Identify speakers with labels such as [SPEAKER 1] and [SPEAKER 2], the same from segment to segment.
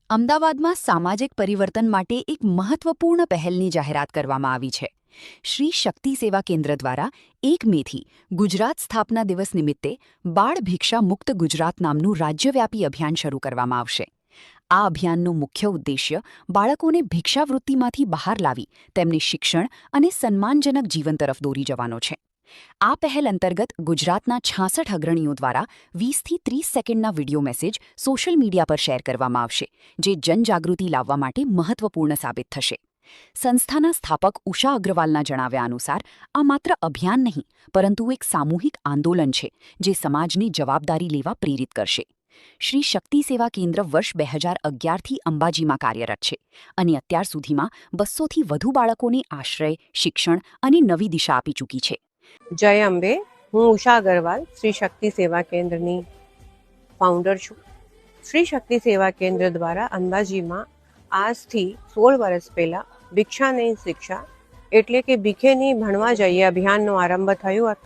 [SPEAKER 1] અમદાવાદમાં સામાજિક પરિવર્તન માટે એક મહત્વપૂર્ણ પહેલની જાહેરાત કરવામાં આવી છે. શ્રી શક્તિ સેવા કેન્દ્ર દ્વારા 1 મેથી ગુજરાત સ્થાપના દિવસ નિમિત્તે બાળ ભિક્ષા મુક્ત ગુજરાત નામનું રાજ્યવ્યાપી અભિયાન શરૂ કરવામાં આવશે. આ અભિયાનનો મુખ્ય ઉદ્દેશ્ય બાળકોને ભિક્ષાવૃત્તિમાંથી બહાર લાવી તેમને શિક્ષણ અને સન્માનજનક જીવન તરફ દોરી જવાનો છે. આ પહેલ અંતર્ગત ગુજરાતના 66 અગ્રણીઓ દ્વારા 20થી 30 સેકન્ડના વિડિયો મેસેજ સોશિયલ મીડિયા પર શેર કરવામાં આવશે, જે જનજાગૃતિ લાવવા માટે મહત્વપૂર્ણ સાબિત થશે. સંસ્થાના સ્થાપક ઉષા અગ્રવાલના જણાવ્યા અનુસાર આ માત્ર અભિયાન નહીં, પરંતુ એક સામૂહિક આંદોલન છે જે સમાજની જવાબદારી લેવા પ્રેરિત કરશે. શ્રી શક્તિ સેવા કેન્દ્ર વર્ષ 2011થી અંબાજીમાં કાર્યરત છે અને અત્યાર સુધીમાં 200થી વધુ બાળકોને આશ્રય, શિક્ષણ અને નવી દિશા આપી ચૂકી છે.
[SPEAKER 2] જય અંબે. હું ઉષા અગ્રવાલ શ્રી શક્તિ સેવા કેન્દ્રની ફાઉન્ડર છું. શ્રી શક્તિ સેવા કેન્દ્ર દ્વારા અંબાજીમાં આજથી 16 વર્ષ પહેલા ભિક્ષા નહીં શિક્ષા એટલે કે ભીખે નહીં ભણવા જઈએ અભિયાનનો આરંભ થયો હતો.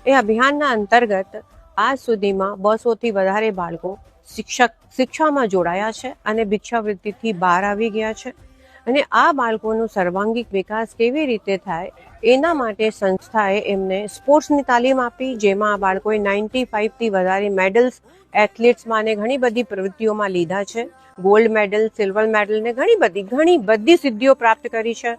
[SPEAKER 2] એ અભિયાનના અંતર્ગત આજ સુધીમાં 200થી વધારે બાળકો શિક્ષામાં જોડાયા છે અને ભિક્ષાવૃત્તિથી બહાર આવી ગયા છે. અને આ બાળકોનો સર્વાંગીક વિકાસ કેવી રીતે થાય એના માટે સંસ્થાએ એમને સ્પોર્ટ્સની તાલીમ આપી, જેમાં આ બાળકોએ 95થી વધારે મેડલ્સ એથ્લેટ્સમાં અને ઘણી બધી પ્રવૃત્તિઓમાં લીધા છે. ગોલ્ડ મેડલ, સિલ્વર મેડલ ને ઘણી બધી સિદ્ધિઓ પ્રાપ્ત કરી છે.